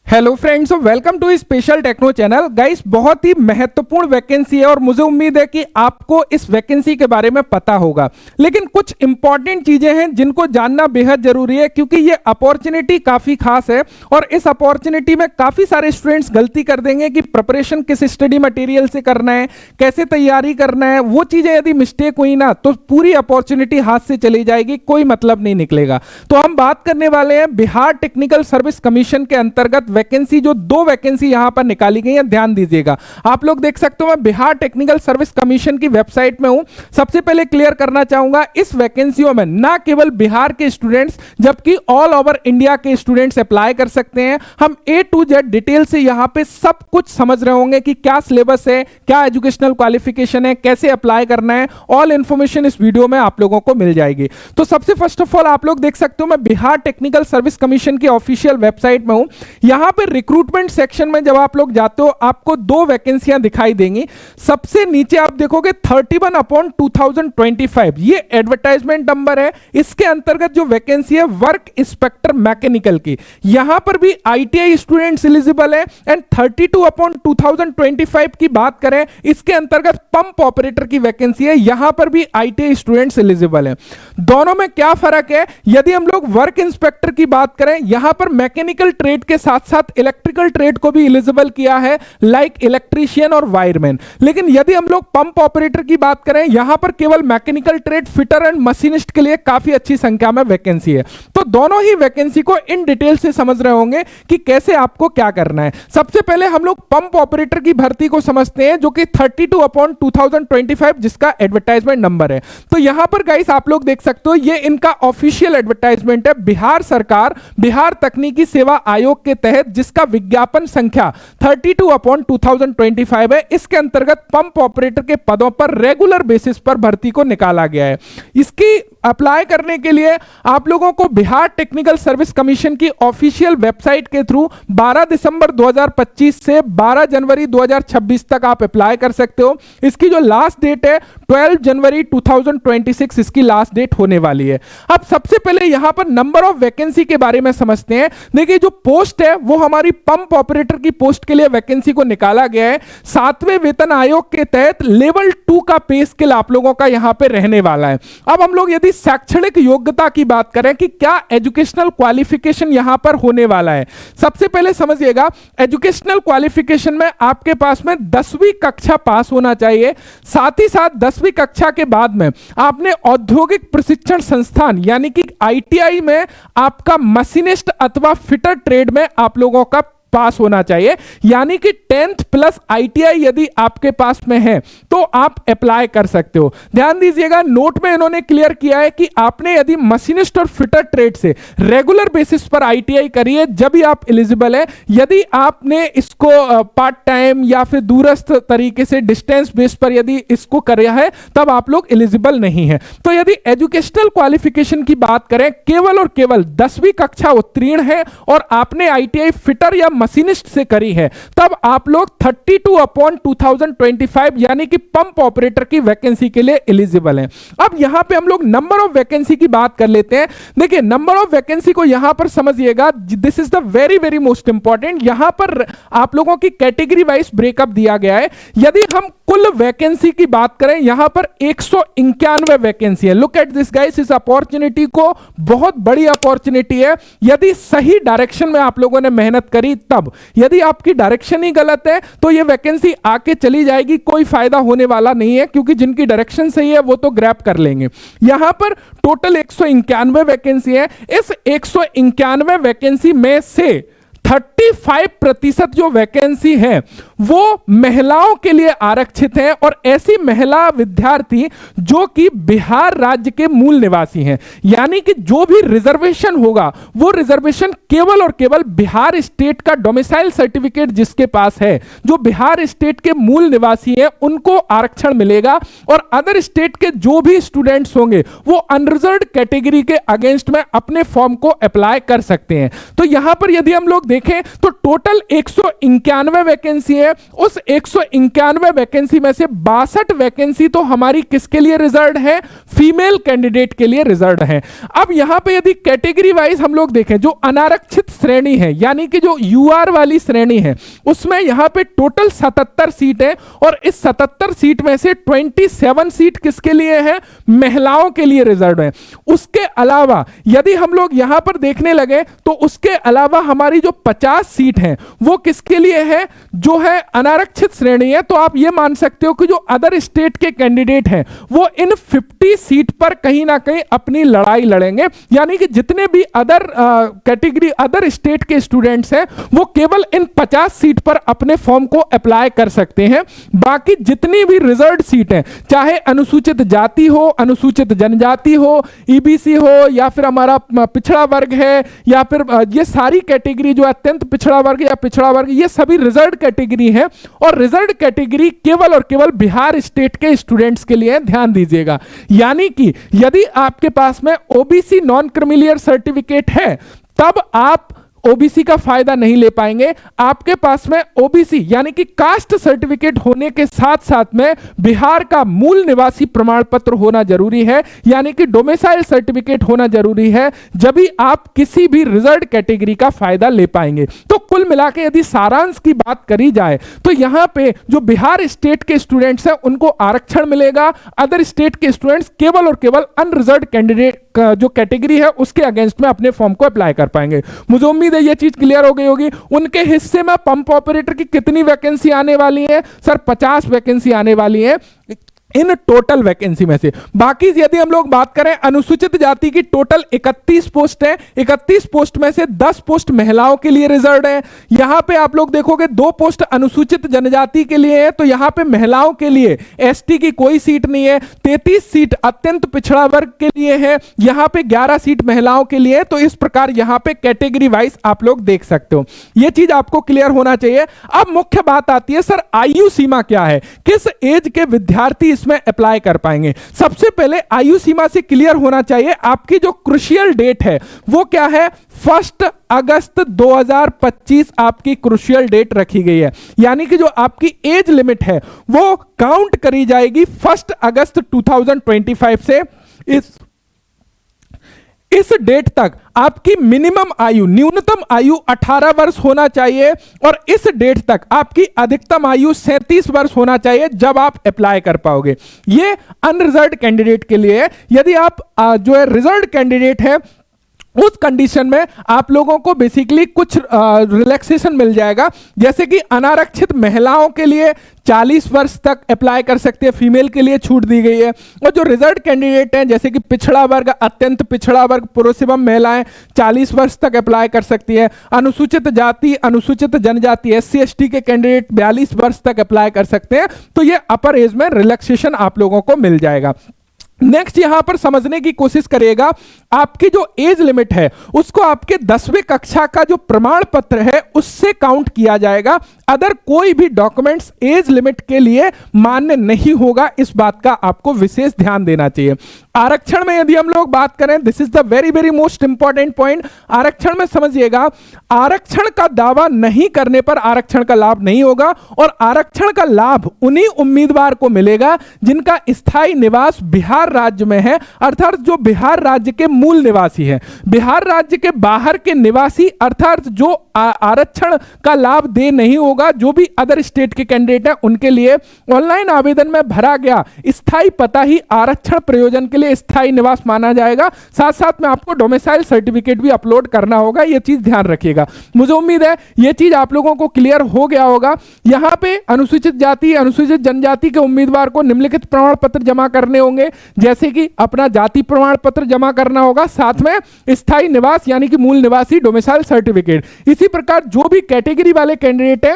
Hello friends, welcome to special techno channel. Guys, बहुत ही महत्वपूर्ण वैकेंसी है और मुझे उम्मीद है कि आपको इस वैकेंसी के बारे में पता होगा, लेकिन कुछ इंपॉर्टेंट चीजें हैं जिनको जानना बेहद जरूरी है क्योंकि ये अपॉर्चुनिटी काफी खास है और इस अपॉर्चुनिटी में काफी सारे स्टूडेंट्स गलती कर देंगे कि प्रिपरेशन किस स्टडी मटेरियल से करना है, कैसे तैयारी करना है। वो चीजें यदि मिस्टेक हुई ना तो पूरी अपॉर्चुनिटी हाथ से चली जाएगी, कोई मतलब नहीं निकलेगा। तो हम बात करने वाले हैं बिहार टेक्निकल सर्विस कमीशन के अंतर्गत वैकेंसी, जो दो वैकेंसी यहां पर निकाली गई है। ध्यान दीजिएगा, आप लोग देख सकते हो मैं बिहार टेक्निकल सर्विस कमीशन की वेबसाइट में हूं। सबसे पहले क्लियर करना चाहूंगा, इस वैकेंसियों में ना केवल बिहार के स्टूडेंट्स जबकि ऑल ओवर इंडिया के स्टूडेंट्स अप्लाई कर सकते हैं। हम A to Z डिटेल से यहां पे सब कुछ समझ रहे होंगे कि क्या सिलेबस है, क्या एजुकेशनल क्वालिफिकेशन है, कैसे अप्लाई करना है। ऑल इंफॉर्मेशन इस वीडियो में आप लोगों को मिल जाएगी। तो सबसे फर्स्ट ऑफ ऑल आप लोग देख सकते हो मैं बिहार टेक्निकल सर्विस कमीशन की ऑफिशियल वेबसाइट में हूं। यहां पे रिक्रूटमेंट सेक्शन में जब आप लोग जाते हो आपको दो वैकेंसियां दिखाई देंगी। सबसे नीचे आप देखोगे 31/2025, ये एडवर्टाइजमेंट नंबर है। इसके अंतर्गत जो वैकेंसी है वर्क इंस्पेक्टर मैकेनिकल की, यहां पर भी ITI स्टूडेंट्स एलिजिबल है। एंड 32/2025 की बात करें, इसके अंतर्गत पंप ऑपरेटर की वैकेंसी है, यहां पर भी ITI स्टूडेंट्स एलिजिबल है। दोनों में क्या फर्क है? यदि हम लोग वर्क इंस्पेक्टर की बात करें, यहां पर मैकेनिकल ट्रेड के साथ साथ इलेक्ट्रिकल ट्रेड को भी एलिजिबल किया है, लाइक इलेक्ट्रीशियन और वायरमैन। लेकिन यदि हम लोग पंप ऑपरेटर की बात करें, यहां पर केवल mechanical trade, fitter and machinist के लिए काफी अच्छी संख्या में वैकेंसी है। तो दोनों ही वैकेंसी को इन डिटेल से समझ रहे होंगे कि कैसे आपको क्या करना है। सबसे पहले हम लोग पंप ऑपरेटर की भर्ती को समझते हैं, जो कि 32/2025 जिसका एडवर्टाइजमेंट नंबर है। तो यहां पर गाइस आप लोग देख सकते हो ये इनका ऑफिशियल एडवर्टाइजमेंट है। बिहार सरकार बिहार तकनीकी सेवा आयोग के तहत जिसका विज्ञापन संख्या 32/2025 है, इसके अंतर्गत पंप ऑपरेटर के पदों पर रेगुलर बेसिस पर भर्ती को निकाला गया है। इसकी अप्लाई करने के लिए आप लोगों को बिहार टेक्निकल सर्विस कमीशन की ऑफिशियल वेबसाइट के थ्रू 12 दिसंबर 2025 से 12 जनवरी 2026 तक आप अप्लाई कर सकते हो। इसकी जो लास्ट डेट है 12 जनवरी 2026 इसकी लास्ट डेट होने वाली है। अब सबसे पहले यहां पर नंबर ऑफ वैकेंसी के बारे में समझते हैं। देखिए, जो पोस्ट है वो हमारी पंप ऑपरेटर की पोस्ट के लिए वैकेंसी को निकाला गया है। 7वें वेतन आयोग के तहत लेवल 2 का पे स्केल आप लोगों का यहां पे रहने वाला है। अब हम लोग यदि शैक्षणिक योग्यता की बात करें कि क्या एजुकेशनल क्वालिफिकेशन यहां पर होने वाला है, सबसे पहले समझिएगा एजुकेशनल क्वालिफिकेशन में आपके पास में 10वीं कक्षा पास होना चाहिए। साथ ही साथ 10वीं कक्षा के बाद में आपने औद्योगिक प्रशिक्षण संस्थान यानी कि ITI में आपका मशीनिस्ट अथवा फिटर ट्रेड में आप लोगों का पास होना चाहिए। यानी कि 10th प्लस ITI यदि आपके पास में है तो आप अप्लाई कर सकते हो। ध्यान दीजिएगा, नोट में इन्होंने क्लियर किया है कि आपने यदि मशीनिस्ट और फिटर ट्रेड से रेगुलर बेसिस पर ITI करी है जब भी आप एलिजिबल है। यदि आपने इसको पार्ट टाइम या फिर दूरस्थ तरीके से डिस्टेंस बेस पर यदि इसको किया है तब आप लोग एलिजिबल नहीं है। तो यदि एजुकेशनल क्वालिफिकेशन की बात करें, केवल और केवल 10वीं कक्षा उत्तीर्ण है और आपने ITI फिटर या मशीनिस्ट से करी है, तब आप लोग 32/2025 यानी कि पंप ऑपरेटर की वैकेंसी के लिए एलिजिबल हैं। अब यहां पे हम लोग नंबर ऑफ वैकेंसी की बात कर लेते हैं। देखिए, नंबर ऑफ वैकेंसी को यहां पर समझिएगा, this is the very very most important. यहां पर आप लोगों की कैटेगरी वाइज ब्रेकअप दिया गया है। यदि हम कुल वैकेंसी की बात करें, यहां पर 191 वैकेंसी है। लुक एट दिस गाइस, इस अपॉर्चुनिटी को बहुत बड़ी अपॉर्चुनिटी है। यदि सही डायरेक्शन में आप लोगों ने मेहनत करी तब, यदि आपकी डायरेक्शन ही गलत है तो ये वैकेंसी आके चली जाएगी, कोई फायदा होने वाला नहीं है क्योंकि जिनकी डायरेक्शन सही है वो तो ग्रैब कर लेंगे। यहां पर टोटल 191 वैकेंसी है। इस 191 वैकेंसी में से 35% जो वैकेंसी है वो महिलाओं के लिए आरक्षित है और ऐसी महिला विद्यार्थी जो कि बिहार राज्य के मूल निवासी हैं। यानी कि जो भी रिजर्वेशन होगा वो रिजर्वेशन केवल और केवल बिहार स्टेट का डोमिसाइल सर्टिफिकेट जिसके पास है, जो बिहार स्टेट के मूल निवासी हैं, उनको आरक्षण मिलेगा। और अदर स्टेट के जो भी स्टूडेंट्स होंगे वो अनरिजर्व्ड कैटेगरी के अगेंस्ट में अपने फॉर्म को अप्लाई कर सकते हैं। तो यहां पर यदि हम लोग देखें तो टोटल 191 वैकेंसी है। उस 191 वैकेंसी में से 62 वैकेंसी तो हमारी किसके लिए रिजर्व है? फीमेल कैंडिडेट के लिए रिजर्व है। अब यहां पे यदि कैटेगरी वाइज हम लोग देखें, जो अनारक्षित श्रेणी है यानी कि जो यूआर वाली श्रेणी है, उसमें यहां पे टोटल 77 सीट है और इस 77 सीट में से 27 सीट किसके लिए है? महिलाओं के लिए रिजर्व है। उसके अलावा यदि हम लोग यहां पर देखने लगे तो उसके अलावा हमारी जो 50 सीट है वो किसके लिए है? जो है अनारक्षित श्रेणी है। तो आप ये मान सकते हो कि जो अदर स्टेट के कैंडिडेट हैं वो इन 50 सीट पर कहीं ना कहीं अपनी लड़ाई लड़ेंगे, यानी कि जितने भी अदर कैटेगरी अदर स्टेट के स्टूडेंट्स हैं वो केवल इन 50 सीट पर अपने फॉर्म को अप्लाई कर सकते हैं। बाकी जितनी भी रिजर्व सीट हैं, चाहे अनुसूचित जाति हो, अनुसूचित जनजाति हो, ईबीसी हो, या फिर हमारा पिछड़ा वर्ग है, या फिर ये सारी कैटेगरी जो अत्यंत पिछड़ा वर्ग या पिछड़ा वर्ग, ये सभी रिजर्व कैटेगरी है। और रिजर्व कैटेगरी केवल और केवल बिहार स्टेट के स्टूडेंट्स के लिए, ध्यान दीजिएगा। यानी कि यदि आपके पास में ओबीसी नॉन क्रिमिलियर सर्टिफिकेट है तब आप ओबीसी का फायदा नहीं ले पाएंगे। आपके पास में ओबीसी यानी कि कास्ट सर्टिफिकेट होने के साथ साथ में बिहार का मूल निवासी प्रमाण पत्र होना जरूरी है, यानी कि डोमिसाइल सर्टिफिकेट होना जरूरी है, जब भी आप किसी भी रिजर्व कैटेगरी का फायदा ले पाएंगे। तो कुल मिला के यदि सारांश की बात करी जाए तो यहां पे जो बिहार स्टेट के स्टूडेंट्स हैं उनको आरक्षण मिलेगा, अदर स्टेट के स्टूडेंट्स केवल और केवल अनरिजर्व कैंडिडेट जो कैटेगरी है उसके अगेंस्ट में अपने फॉर्म को अप्लाई कर पाएंगे। मुझे उम्मीद है ये चीज क्लियर हो गई होगी। उनके हिस्से में पंप ऑपरेटर की कितनी वैकेंसी आने वाली है? सर 50 वैकेंसी आने वाली है इन टोटल वैकेंसी में से। बाकी यदि हम लोग बात करें अनुसूचित जाति की, टोटल 31 पोस्ट है। 31 पोस्ट में से 10 पोस्ट महिलाओं के लिए रिजर्व है। यहां पे आप लोग देखोगे 2 पोस्ट अनुसूचित जनजाति के लिए है, तो यहां पे महिलाओं के लिए एसटी की कोई सीट नहीं है। 33 सीट अत्यंत पिछड़ा वर्ग के लिए है, यहां पे 11 सीट महिलाओं के लिए। तो इस प्रकार यहां पे कैटेगरी वाइज आप लोग देख सकते हो। यह चीज आपको क्लियर होना चाहिए। अब मुख्य बात आती है, सर आयु सीमा क्या है? किस एज के विद्यार्थी इसमें अप्लाई कर पाएंगे? सबसे पहले आयु सीमा से क्लियर होना चाहिए। आपकी जो क्रुशियल डेट है वो क्या है? 1 अगस्त 2025 आपकी क्रुशियल डेट रखी गई है, यानी कि जो आपकी एज लिमिट है वो काउंट करी जाएगी 1 अगस्त 2025 से। इस डेट तक आपकी मिनिमम आयु, न्यूनतम आयु 18 वर्ष होना चाहिए और इस डेट तक आपकी अधिकतम आयु 37 वर्ष होना चाहिए जब आप अप्लाई कर पाओगे। ये अनरिजर्व्ड कैंडिडेट के लिए है। यदि आप जो है रिजर्व्ड कैंडिडेट है उस कंडीशन में आप लोगों को बेसिकली कुछ रिलैक्सेशन मिल जाएगा, जैसे कि अनारक्षित महिलाओं के लिए 40 वर्ष तक अप्लाई कर सकते हैं, फीमेल के लिए छूट दी गई है। और जो रिजर्व कैंडिडेट हैं जैसे कि पिछड़ा वर्ग, अत्यंत पिछड़ा वर्ग, पुरुष एवं महिलाएं 40 वर्ष तक अप्लाई कर सकती है। अनुसूचित जाति, अनुसूचित जनजाति, एससी एसटी के कैंडिडेट 42 वर्ष तक अप्लाई कर सकते हैं। तो ये अपर एज में रिलैक्सेशन आप लोगों को मिल जाएगा। नेक्स्ट यहां पर समझने की कोशिश करिएगा, आपकी जो एज लिमिट है उसको आपके 10वीं कक्षा का जो प्रमाण पत्र है उससे काउंट किया जाएगा। अदर कोई भी डॉक्यूमेंट्स एज लिमिट के लिए मान्य नहीं होगा। इस बात का आपको विशेष ध्यान देना चाहिए। आरक्षण में यदि हम लोग बात करें, this is the very very most important point. आरक्षण में समझिएगा, आरक्षण का दावा नहीं करने पर आरक्षण का लाभ नहीं होगा और आरक्षण का लाभ उन्हीं उम्मीदवार को मिलेगा जिनका स्थायी निवास बिहार राज्य में है, अर्थात जो बिहार राज्य के मूल निवासी है। बिहार राज्य के बाहर के निवासी अर्थात जो आरक्षण का लाभ दे नहीं होगा, जो भी अदर स्टेट के कैंडिडेट हैं उनके लिए ऑनलाइन आवेदन में भरा गया स्थायी पता ही आरक्षण प्रयोजन के लिए स्थायी निवास माना जाएगा। साथ साथ में आपको डोमिसाइल सर्टिफिकेट भी अपलोड करना होगा, यह चीज ध्यान रखिएगा। मुझे उम्मीद है यह चीज आप लोगों को क्लियर हो गया होगा। यहां पे अनुसूचित जाति, अनुसूचित जनजाति के उम्मीदवार को निम्नलिखित प्रमाण पत्र जमा करने होंगे, जैसे कि अपना जाति प्रमाण पत्र जमा करना होगा, साथ में स्थायी निवास यानी कि मूल निवासी डोमिसाइल सर्टिफिकेट। इसी प्रकार जो भी कैटेगरी वाले कैंडिडेट है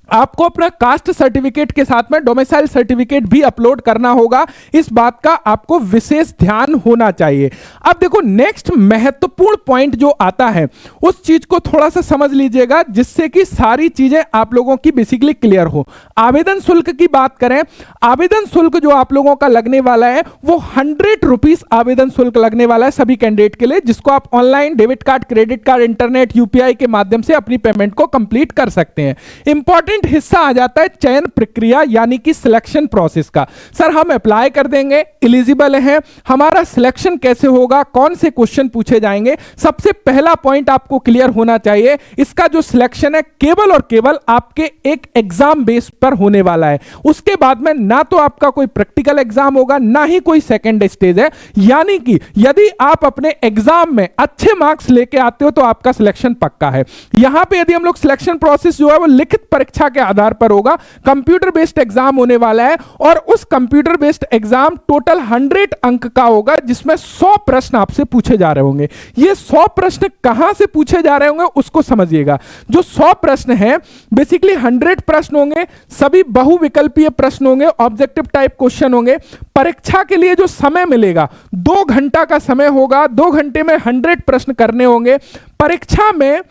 आपको अपना कास्ट सर्टिफिकेट के साथ में डोमिसाइल सर्टिफिकेट भी अपलोड करना होगा। इस बात का आपको विशेष ध्यान होना चाहिए। अब देखो नेक्स्ट महत्वपूर्ण पॉइंट जो आता है उस चीज को थोड़ा सा समझ लीजिएगा, जिससे कि सारी चीजें आप लोगों की बेसिकली क्लियर हो। आवेदन शुल्क की बात करें, आवेदन शुल्क जो आप लोगों का लगने वाला है वो 100 रुपीज आवेदन शुल्क लगने वाला है सभी कैंडिडेट के लिए, जिसको आप online debit card, credit card, internet, UPI के माध्यम से अपनी पेमेंट को कंप्लीट कर सकते हैं। इंपॉर्टेंट हिस्सा आ जाता है चयन प्रक्रिया यानी कि सिलेक्शन प्रोसेस का। सर हम अप्लाई कर देंगे, एलिजिबल हैं, हमारा सिलेक्शन कैसे होगा, कौन से क्वेश्चन पूछे जाएंगे? सबसे पहला पॉइंट आपको क्लियर होना चाहिए, इसका जो सिलेक्शन है केवल और केवल आपके एक एग्जाम बेस पर होने वाला है। उसके बाद में ना तो आपका कोई प्रैक्टिकल एग्जाम होगा, ना ही कोई सेकंड स्टेज है। यानी कि यदि आप अपने एग्जाम में अच्छे मार्क्स लेके आते हो तो आपका सिलेक्शन पक्का है। यहां पे यदि हम लोग सिलेक्शन प्रोसेस जो है वो लिखित परीक्षा के आधार पर होगा, कंप्यूटर बेस्ड एग्जाम होने वाला है, और उस कंप्यूटर बेस्ड एग्जाम टोटल 100 अंक का होगा, जिसमें 100 प्रश्न आपसे पूछे जा रहे होंगे। ये 100 प्रश्न कहां से पूछे जा रहे होंगे उसको समझिएगा। जो 100 प्रश्न है बेसिकली 100 प्रश्न होंगे, सभी बहुविकल्पीय प्रश्न होंगे, ऑब्जेक्टिव टाइप क्वेश्चन होंगे। परीक्षा के लिए जो समय मिलेगा 2 घंटा का समय होगा, 2 घंटे में 100 प्रश्न करने होंगे। परीक्षा में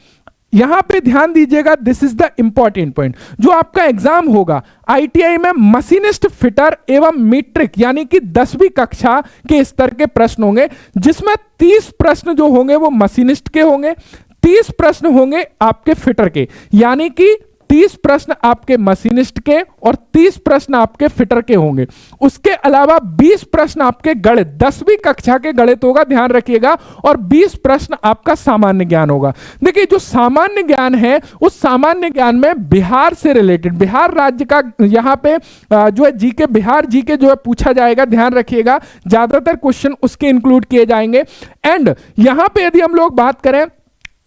यहां पे ध्यान दीजिएगा, this is the important point, जो आपका एग्जाम होगा आईटीआई में मशीनिस्ट, फिटर एवं मीट्रिक यानी कि 10वीं कक्षा के स्तर के प्रश्न होंगे, जिसमें 30 प्रश्न जो होंगे वो मशीनिस्ट के होंगे, 30 प्रश्न होंगे आपके फिटर के, यानी कि 30 प्रश्न आपके मशीनिस्ट के और 30 प्रश्न आपके फिटर के होंगे। उसके अलावा 20 प्रश्न आपके गणित, 10वीं कक्षा के गणित होगा, ध्यान रखिएगा, और 20 प्रश्न आपका सामान्य ज्ञान होगा। देखिए जो सामान्य ज्ञान है उस सामान्य ज्ञान में बिहार से रिलेटेड, बिहार राज्य का यहां पे जो है जीके, बिहार जीके जो है पूछा जाएगा, ध्यान रखिएगा, ज्यादातर क्वेश्चन उसके इंक्लूड किए जाएंगे। एंड यहां पे यदि हम लोग बात करें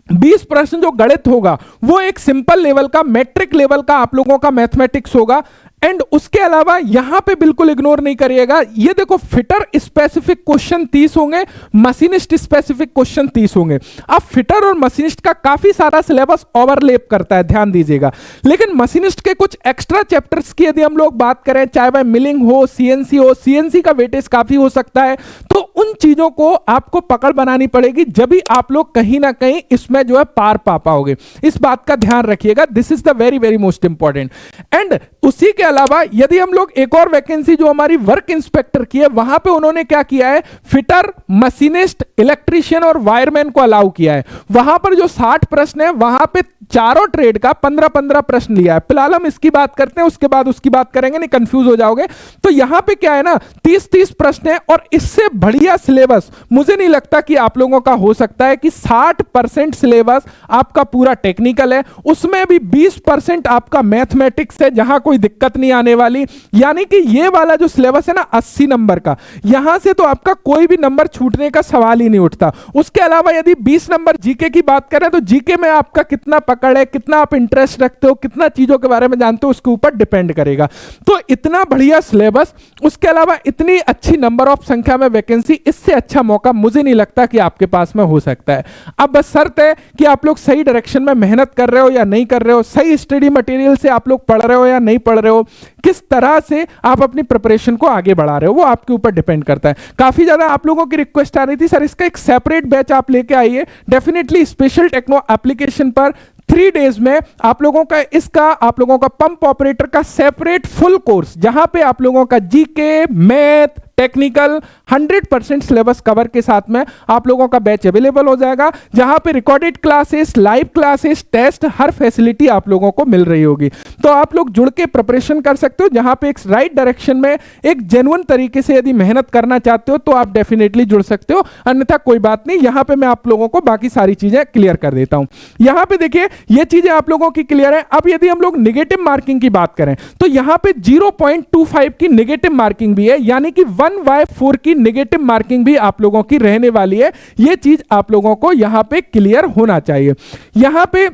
20 प्रश्न जो गणित होगा वो एक सिंपल लेवल का, मैट्रिक लेवल का आप लोगों का मैथमेटिक्स होगा। एंड उसके अलावा यहां पे बिल्कुल इग्नोर नहीं करिएगा, ये देखो फिटर स्पेसिफिक क्वेश्चन 30 होंगे, मशीनिस्ट स्पेसिफिक क्वेश्चन 30 होंगे। अब फिटर और मशीनिस्ट का काफी सारा सिलेबस ओवरलैप करता है, ध्यान दीजिएगा, लेकिन मशीनिस्ट के कुछ एक्स्ट्रा चैप्टर्स की यदि हम लोग बात करें, चाहे वह मिलिंग हो, सीएनसी हो, सीएनसी का वेटेज काफी हो सकता है, तो उन चीजों को आपको पकड़ बनानी पड़ेगी, जब भी आप लोग कहीं ना कहीं इसमें जो है पार पा पाओगे। इस बात का ध्यान रखिएगा, this is the very very most important. And उसी के अलावा यदि हम लोग एक और वैकेंसी जो हमारी वर्क इंस्पेक्टर की है, वहां पे उन्होंने क्या किया है, फिटर, मशीनिस्ट, इलेक्ट्रीशियन और वायरमैन को अलाउ किया है। वहां पर जो 60 प्रश्न है वहां पे चारों ट्रेड का 15-15 प्रश्न लिया है। फिलहाल हम इसकी बात करते हैं, उसके बाद उसकी बात करेंगे, नहीं कंफ्यूज हो जाओगे। तो यहां पे क्या है ना, 30-30 प्रश्न है, और इससे बढ़िया सिलेबस मुझे नहीं लगता कि आप लोगों का हो सकता है कि 60% सिलेबस आपका पूरा टेक्निकल है, उसमें भी 20% आपका मैथमेटिक्स है, जहां कोई दिक्कत नहीं आने वाली। यानी कि ये वाला जो सिलेबस है ना 80 नंबर का, यहां से तो आपका कोई भी नंबर छूटने का सवाल ही नहीं उठता। उसके अलावा यदि 20 नंबर जीके की बात करें तो जीके में आपका कितना पकड़ है, कितना आप इंटरेस्ट रखते हो, कितना चीजों के बारे में जानते हो, उसके ऊपर डिपेंड करेगा। तो इतना बढ़िया सिलेबस, उसके अलावा इतनी अच्छी नंबर ऑफ संख्या में वैकेंसी, इससे अच्छा मौका मुझे नहीं लगता कि आपके पास में हो सकता है। अब बस शर्त है कि आप लोग सही डायरेक्शन में मेहनत कर रहे हो या नहीं कर रहे हो, सही स्टडी मटेरियल से आप लोग पढ़ रहे हो या नहीं पढ़ रहे हो, किस तरह से आप अपनी प्रिपरेशन को आगे बढ़ा रहे हो, वो आपके ऊपर डिपेंड करता है। काफी ज्यादा आप लोगों की रिक्वेस्ट आ रही थी, सर इसका एक सेपरेट बैच आप लेके आइए। डेफिनेटली स्पेशल टेक्नो एप्लीकेशन पर 3 डेज में आप लोगों का आप लोगों का पंप ऑपरेटर का सेपरेट फुल कोर्स, जहां पे आप लोगों का GK, math, technical 100% syllabus cover के साथ में आप लोगों का बैच अवेलेबल हो जाएगा, जहां पे recorded classes, live classes, test, हर फैसिलिटी आप लोगों को मिल रही होगी। तो आप लोग जुड़ के प्रिपरेशन कर सकते हो, जहां पे एक राइट डायरेक्शन में एक जेन्युइन तरीके से यदि मेहनत करना चाहते हो तो आप डेफिनेटली जुड़ सकते हो, अन्यथा कोई बात नहीं। यहां पे मैं आप लोगों को बाकी सारी चीजें क्लियर कर देता हूं। यहां पे देखिए ये चीजें आप लोगों की क्लियर है। अब यदि हम लोग नेगेटिव मार्किंग की बात करें तो यहां पे 0.25 की नेगेटिव मार्किंग भी है, यानी कि 1/4 की नेगेटिव मार्किंग भी आप लोगों की रहने वाली है। यह चीज आप लोगों को यहां पे क्लियर होना चाहिए। यहां पे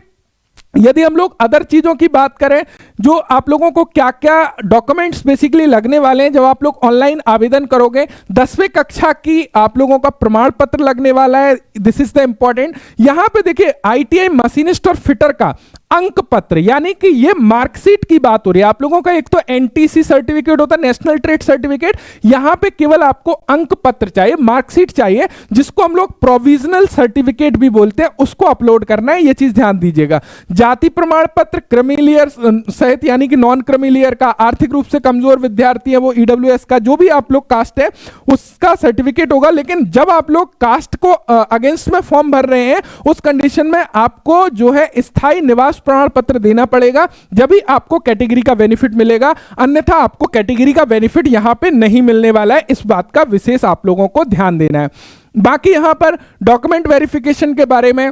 यदि हम लोग अदर चीजों की बात करें, जो आप लोगों को क्या क्या डॉक्यूमेंट्स बेसिकली लगने वाले हैं जब आप लोग ऑनलाइन आवेदन करोगे, 10वीं कक्षा की आप लोगों का प्रमाण पत्र लगने वाला है, दिस इज द इंपॉर्टेंट। यहां पे देखिए आईटीआई मशीनिस्ट और फिटर का अंक पत्र, यानी कि ये मार्कशीट की बात हो रही है आप लोगों का। एक तो एनटीसी सर्टिफिकेट होता है, नेशनल ट्रेड सर्टिफिकेट, यहां पे केवल आपको अंक पत्र चाहिए, मार्कशीट चाहिए, जिसको हम लोग प्रोविजनल सर्टिफिकेट भी बोलते हैं, उसको अपलोड करना है, ये चीज ध्यान दीजिएगा। जाति प्रमाण पत्र, क्रीमी सहित यानी कि नॉन क्रीमी का, आर्थिक रूप से कमजोर विद्यार्थी है वो ईडब्ल्यूएस का, जो भी आप लोग कास्ट है उसका सर्टिफिकेट होगा। लेकिन जब आप लोग कास्ट को अगेंस्ट में फॉर्म भर रहे हैं, उस कंडीशन में आपको जो है स्थायी निवास प्रमाण पत्र देना पड़ेगा, जब भी आपको कैटेगरी का बेनिफिट मिलेगा, अन्यथा आपको कैटेगरी का बेनिफिट यहां पे नहीं मिलने वाला है। इस बात का विशेष आप लोगों को ध्यान देना है। बाकी यहां पर डॉक्यूमेंट वेरिफिकेशन के बारे में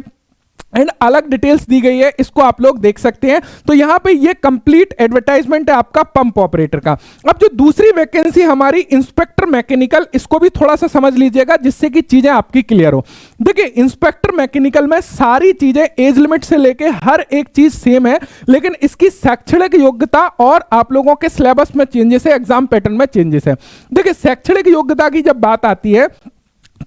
एंड अलग डिटेल्स दी गई है, इसको आप लोग देख सकते हैं। तो यहां पे ये कंप्लीट एडवर्टाइजमेंट है आपका पंप ऑपरेटर का। अब जो दूसरी वैकेंसी हमारी इंस्पेक्टर मैकेनिकल, इसको भी थोड़ा सा समझ लीजिएगा जिससे कि चीजें आपकी क्लियर हो। देखिए इंस्पेक्टर मैकेनिकल में सारी चीजें एज लिमिट से लेके हर एक चीज सेम है, लेकिन इसकी शैक्षणिक योग्यता और आप लोगों के सिलेबस में चेंजेस है, एग्जाम पैटर्न में चेंजेस है। देखिए शैक्षणिक योग्यता की जब बात आती है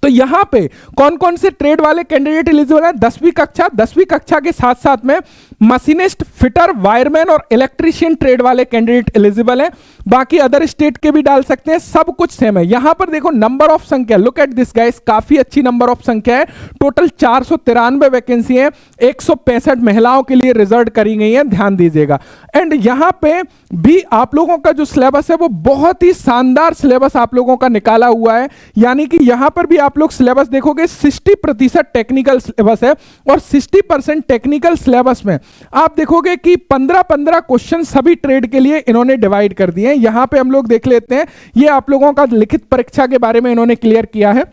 तो यहां पे कौन कौन से ट्रेड वाले कैंडिडेट एलिजिबल हैं? 10वीं कक्षा, 10वीं कक्षा के साथ साथ में मशीनिस्ट, फिटर, वायरमैन और इलेक्ट्रीशियन ट्रेड वाले कैंडिडेट एलिजिबल हैं। बाकी अदर स्टेट के भी डाल सकते हैं, सब कुछ सेम है। यहां पर देखो नंबर ऑफ संख्या, लुक एट दिस गाइस, काफी अच्छी नंबर ऑफ संख्या है। टोटल 493 वैकेंसी है, 165 महिलाओं के लिए रिजर्व करी गई है, ध्यान दीजिएगा। एंड यहां पे भी आप लोगों का जो सिलेबस है वो बहुत ही शानदार सिलेबस आप लोगों का निकाला हुआ है, यानी कि यहां पर भी आप लोग सिलेबस देखोगे 60% टेक्निकल सिलेबस है, और 60% टेक्निकल सिलेबस में आप देखोगे कि 15-15 क्वेश्चन सभी ट्रेड के लिए इन्होंने डिवाइड कर दिए हैं। यहां पे हम लोग देख लेते हैं, ये आप लोगों का लिखित परीक्षा के बारे में इन्होंने क्लियर किया है।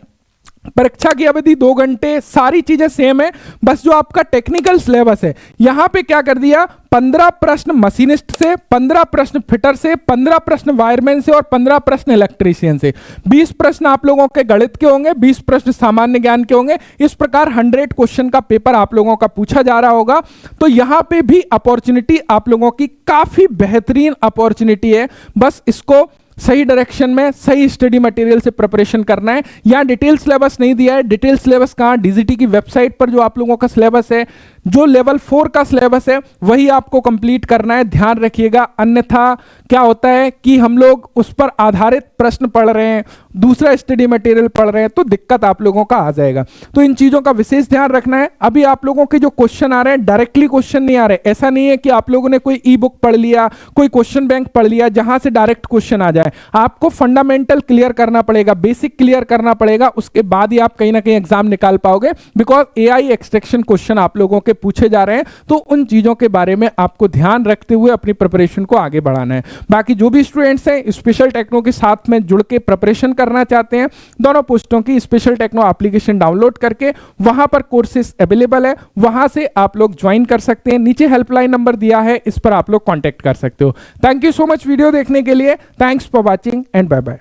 परीक्षा की अवधि 2 घंटे, सारी चीजें सेम है, बस जो आपका टेक्निकल सिलेबस है यहां पे क्या कर दिया, 15 प्रश्न मशीनिस्ट से, 15 प्रश्न फिटर से, 15 प्रश्न वायरमैन से और 15 प्रश्न इलेक्ट्रीशियन से। 20 प्रश्न आप लोगों के गणित के होंगे, 20 प्रश्न सामान्य ज्ञान के होंगे। इस प्रकार 100 क्वेश्चन का पेपर आप लोगों का पूछा जा रहा होगा। तो यहां पे भी अपॉर्चुनिटी आप लोगों की काफी बेहतरीन अपॉर्चुनिटी है, बस इसको सही डायरेक्शन में सही स्टडी मटेरियल से प्रिपरेशन करना है। यहां डिटेल सिलेबस नहीं दिया है, डिटेल सिलेबस कहां, डीजीटी की वेबसाइट पर जो आप लोगों का सिलेबस है, जो लेवल 4 का सिलेबस है वही आपको कंप्लीट करना है, ध्यान रखिएगा। अन्यथा क्या होता है कि हम लोग उस पर आधारित प्रश्न पढ़ रहे हैं, दूसरा स्टडी मटेरियल पढ़ रहे हैं, तो दिक्कत आप लोगों का आ जाएगा। तो इन चीजों का विशेष ध्यान रखना है। अभी आप लोगों के जो क्वेश्चन आ रहे हैं डायरेक्टली क्वेश्चन नहीं आ रहे, ऐसा नहीं है कि आप लोगों ने कोई ई बुक पढ़ लिया, कोई क्वेश्चन बैंक पढ़ लिया जहां से डायरेक्ट क्वेश्चन आ जाए। आपको फंडामेंटल क्लियर करना पड़ेगा, बेसिक क्लियर करना पड़ेगा, उसके बाद ही आप कहीं ना कहीं एग्जाम निकाल पाओगे। बिकॉज एआई एक्सट्रैक्शन क्वेश्चन आप लोगों के पूछे जा रहे हैं, तो उन चीजों के बारे में आपको ध्यान रखते हुए अपनी प्रिपरेशन को आगे बढ़ाना है। बाकी जो भी स्टूडेंट्स हैं स्पेशल टेक्नो के साथ में जुड़ के प्रिपरेशन करना चाहते हैं, दोनों पोस्टों की स्पेशल टेक्नो एप्लीकेशन डाउनलोड करके वहां पर कोर्सेज अवेलेबल है, वहां से आप लोग ज्वाइन कर सकते हैं। नीचे हेल्पलाइन नंबर दिया है, इस पर आप लोग कॉन्टेक्ट कर सकते हो। Thank you so much video देखने के लिए। Thanks for watching and bye bye.